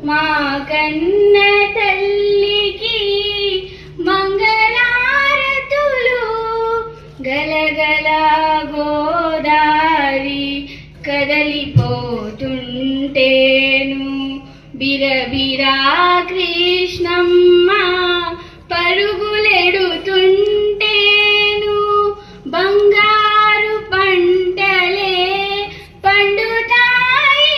మా కన్న తల్లికి మంగళారతులు గలగల గోదారి కదలిపోతుంటేను బిరబిరా కృష్ణమ్మ పరుగులెడుతుంటేను బంగారు పంటలే పండుతాయి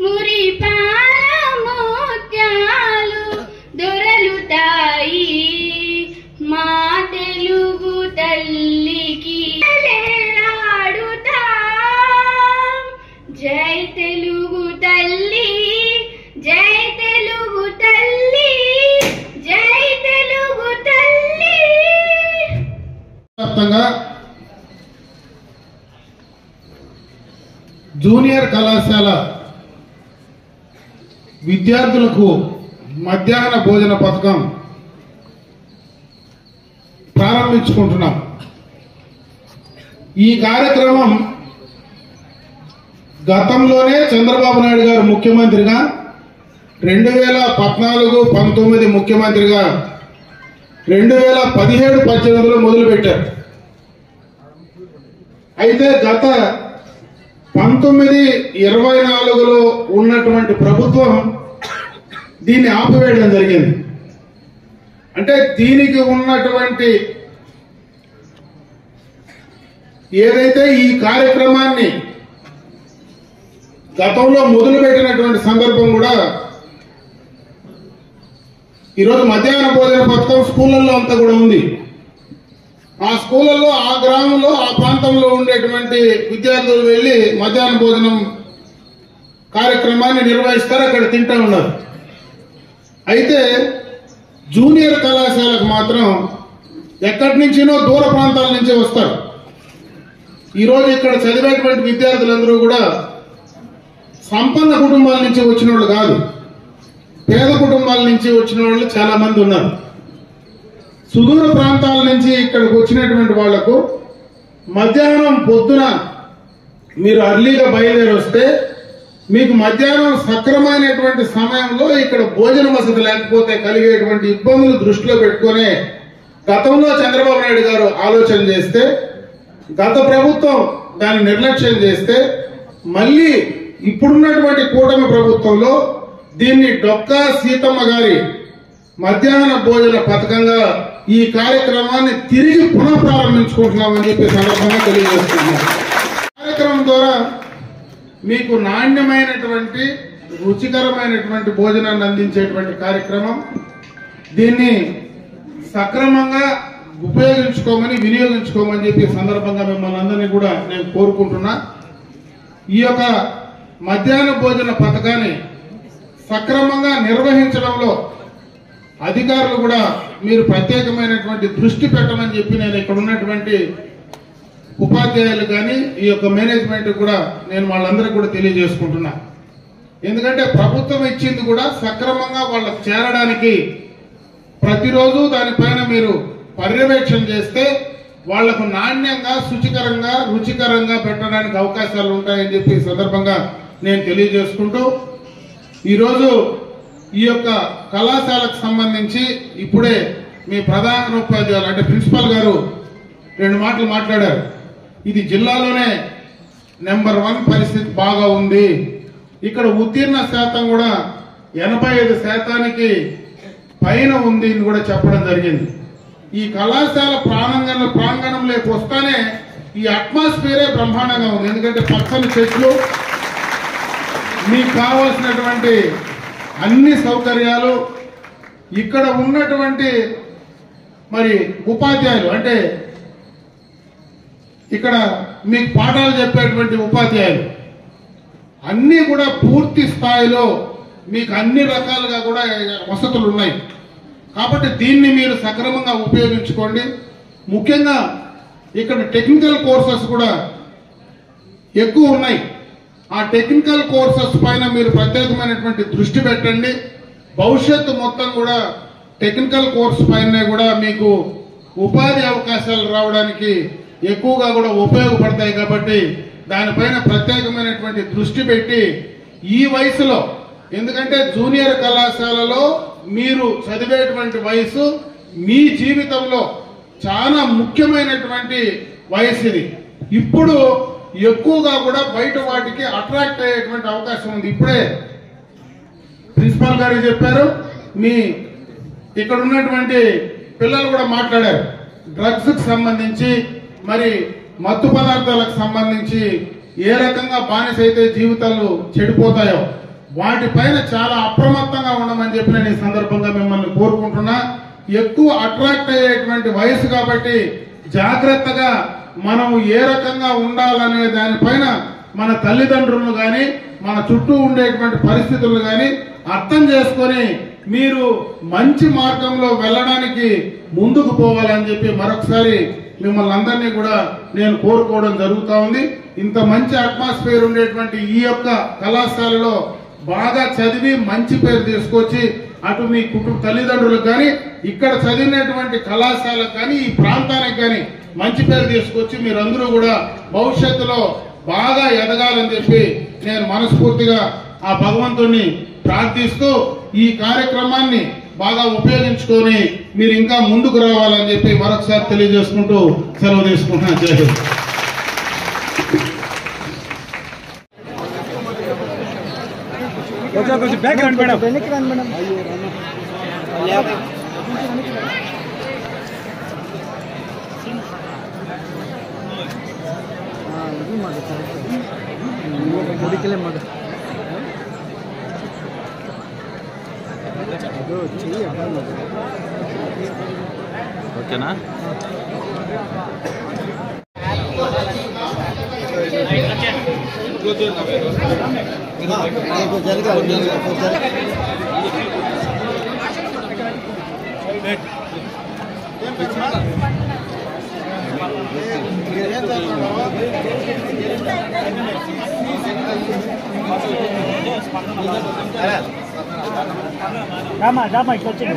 మురిపాల ముత్యాలు దొరలుతాయి మా తెలుగు తల్లికి జై తెలుగు తల్లి జై తెలుగు తల్లి జై తెలుగు తల్లి. జూనియర్ కళాశాల విద్యార్థులకు మధ్యాహ్న భోజన పథకం ప్రారంభించుకుంటున్నాం. ఈ కార్యక్రమం గతంలోనే చంద్రబాబు నాయుడు గారు ముఖ్యమంత్రిగా 2014-19 ముఖ్యమంత్రిగా 2017-18లో మొదలుపెట్టారు. అయితే గత 19-24లో ఉన్నటువంటి ప్రభుత్వం దీన్ని ఆపివేయడం జరిగింది. అంటే దీనికి ఉన్నటువంటి ఏదైతే ఈ కార్యక్రమాన్ని గతంలో మొదలుపెట్టినటువంటి సందర్భం కూడా ఈరోజు మధ్యాహ్న భోజన పథకం స్కూళ్ళల్లో అంతా కూడా ఉంది. ఆ స్కూళ్ళల్లో ఆ గ్రామంలో ఆ ప్రాంతంలో ఉండేటువంటి విద్యార్థులు వెళ్ళి మధ్యాహ్న భోజనం కార్యక్రమాన్ని నిర్వహిస్తారు, అక్కడ తింటూ ఉన్నారు. అయితే జూనియర్ కళాశాలకు మాత్రం ఎక్కడి నుంచినో దూర ప్రాంతాల నుంచి వస్తారు. ఈరోజు ఇక్కడ చదివేటువంటి విద్యార్థులందరూ కూడా సంపన్న కుటుంబాల నుంచి వచ్చిన వాళ్ళు కాదు, పేద కుటుంబాల నుంచి వచ్చిన వాళ్ళు చాలా మంది ఉన్నారు. సుదూర ప్రాంతాల నుంచి ఇక్కడికి వచ్చినటువంటి వాళ్లకు మధ్యాహ్నం పొద్దున మీరు అర్లీగా బయలుదేరి వస్తే మీకు మధ్యాహ్నం సక్రమైనటువంటి సమయంలో ఇక్కడ భోజన వసతి లేకపోతే కలిగేటువంటి ఇబ్బందులు దృష్టిలో పెట్టుకునే గతంలో చంద్రబాబు నాయుడు గారు ఆలోచన చేస్తే, గత ప్రభుత్వం దాన్ని నిర్లక్ష్యం చేస్తే, మళ్ళీ ఇప్పుడున్నటువంటి కూటమి ప్రభుత్వంలో దీన్ని డొక్కా సీతమ్మ గారి మధ్యాహ్న భోజన పథకంగా ఈ కార్యక్రమాన్ని తిరిగి పునః ప్రారంభించుకుంటున్నామని చెప్పి సందర్భంగా తెలియజేస్తున్నాం. కార్యక్రమం ద్వారా మీకు నాణ్యమైనటువంటి రుచికరమైనటువంటి భోజనాన్ని అందించేటువంటి కార్యక్రమం. దీన్ని సక్రమంగా ఉపయోగించుకోమని వినియోగించుకోమని చెప్పి సందర్భంగా మిమ్మల్ని అందరినీ కూడా నేను కోరుకుంటున్నా. ఈ యొక్క మధ్యాహ్న భోజన పథకాన్ని సక్రమంగా నిర్వహించడంలో అధికారులు కూడా మీరు ప్రత్యేకమైనటువంటి దృష్టి పెట్టమని చెప్పి నేను ఇక్కడ ఉన్నటువంటి ఉపాధ్యాయులు కానీ ఈ యొక్క మేనేజ్మెంట్ కూడా నేను వాళ్ళందరికీ కూడా తెలియజేసుకుంటున్నా. ఎందుకంటే ప్రభుత్వం ఇచ్చింది కూడా సక్రమంగా వాళ్ళకి చేరడానికి ప్రతిరోజు దానిపైన మీరు పర్యవేక్షణ చేస్తే వాళ్లకు నాణ్యంగా, శుచికరంగా, రుచికరంగా పెట్టడానికి అవకాశాలు ఉంటాయని చెప్పి ఈ సందర్భంగా నేను తెలియజేసుకుంటూ, ఈరోజు ఈ యొక్క కళాశాలకు సంబంధించి ఇప్పుడే మీ ప్రధానోపాధ్యాయులు అంటే ప్రిన్సిపల్ గారు 2 మాటలు మాట్లాడారు. ఇది జిల్లాలోనే నెంబర్ 1 పరిస్థితి బాగా ఉంది. ఇక్కడ ఉత్తీర్ణ శాతం కూడా 85% పైన ఉంది అని కూడా చెప్పడం జరిగింది. ఈ కళాశాల ప్రాంగణంలోకి వస్తానే ఈ అట్మాస్ఫియరే బ్రహ్మాండంగా ఉంది. ఎందుకంటే పచ్చని చెట్లు, మీకు కావాల్సినటువంటి అన్ని సౌకర్యాలు, ఇక్కడ ఉన్నటువంటి మరి ఉపాధ్యాయులు అంటే ఇక్కడ మీకు పాఠాలు చెప్పేటువంటి ఉపాధ్యాయులు అన్నీ కూడా పూర్తి స్థాయిలో మీకు అన్ని రకాలుగా కూడా వసతులు ఉన్నాయి. కాబట్టి దీన్ని మీరు సక్రమంగా ఉపయోగించుకోండి. ముఖ్యంగా ఇక్కడ టెక్నికల్ కోర్సెస్ కూడా ఎక్కువ ఉన్నాయి. ఆ టెక్నికల్ కోర్సెస్ పైన మీరు ప్రత్యేకమైనటువంటి దృష్టి పెట్టండి. భవిష్యత్తు మొత్తం కూడా టెక్నికల్ కోర్స్ పైన కూడా మీకు ఉపాధి అవకాశాలు రావడానికి ఎక్కువగా కూడా ఉపయోగపడతాయి. కాబట్టి దానిపైన ప్రత్యేకమైనటువంటి దృష్టి పెట్టి ఈ వయసులో, ఎందుకంటే జూనియర్ కళాశాలలో మీరు చదివేటువంటి వయసు మీ జీవితంలో చాలా ముఖ్యమైనటువంటి వయసు ఇది. ఇప్పుడు ఎక్కువగా కూడా బయట వాటికి అట్రాక్ట్ అయ్యేటువంటి అవకాశం ఉంది. ఇప్పుడే ప్రిన్సిపాల్ గారు చెప్పారు, మీ ఇక్కడ ఉన్నటువంటి పిల్లలు కూడా మాట్లాడారు. డ్రగ్స్ కి సంబంధించి, మరి మత్తు పదార్థాలకు సంబంధించి ఏ రకంగా బానిస అయితే జీవితాలు చెడిపోతాయో వాటిపైన చాలా అప్రమత్తంగా ఉండమని చెప్పి నేను ఈ సందర్భంగా మిమ్మల్ని కోరుకుంటున్నా. ఎక్కువ అట్రాక్ట్ అయ్యేటువంటి వయసు కాబట్టి జాగ్రత్తగా మనము ఏ రకంగా ఉండాలనే దానిపైన మన తల్లిదండ్రులను కానీ మన చుట్టూ ఉండేటువంటి పరిస్థితులను కానీ అర్థం చేసుకొని మీరు మంచి మార్గంలో వెళ్ళడానికి ముందుకు పోవాలని చెప్పి మరొకసారి మిమ్మల్ని అందరినీ కూడా నేను కోరుకోవడం జరుగుతూ ఉంది. ఇంత మంచి అట్మాస్ఫియర్ ఉండేటువంటి ఈ యొక్క కళాశాలలో బాగా చదివి మంచి పేరు తీసుకొచ్చి అటు మీ కుటుంబ తల్లిదండ్రులకు కానీ ఇక్కడ చదివినటువంటి కళాశాలకు కానీ ఈ ప్రాంతానికి కానీ మంచి పేరు తీసుకొచ్చి మీరందరూ కూడా భవిష్యత్తులో బాగా ఎదగాలని చెప్పి నేను మనస్ఫూర్తిగా ఆ భగవంతుణ్ణి ప్రార్థిస్తూ ఈ కార్యక్రమాన్ని బాగా ఉపయోగించుకొని మీరు ఇంకా ముందుకు రావాలని చెప్పి మరొకసారి తెలియజేసుకుంటూ సెలవు తీసుకుంటున్నాను. జై హింద్. కొంచెం బ్యాక్ రండి మేడం, వెనక్కి రండి మేడం. గుడికెళ్ళే మాట ఓకేనా? రామా ఇట్లా వచ్చేది.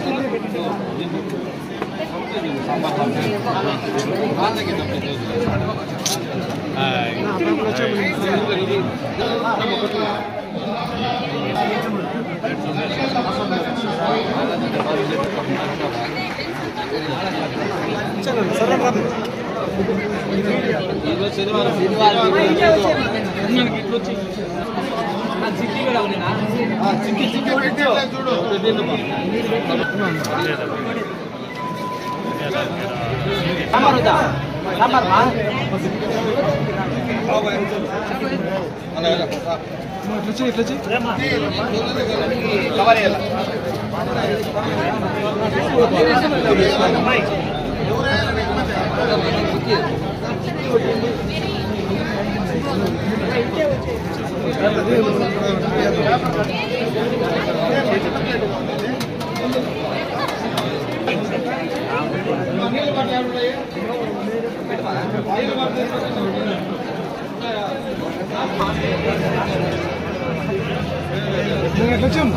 నీళ్ళు కొంచెం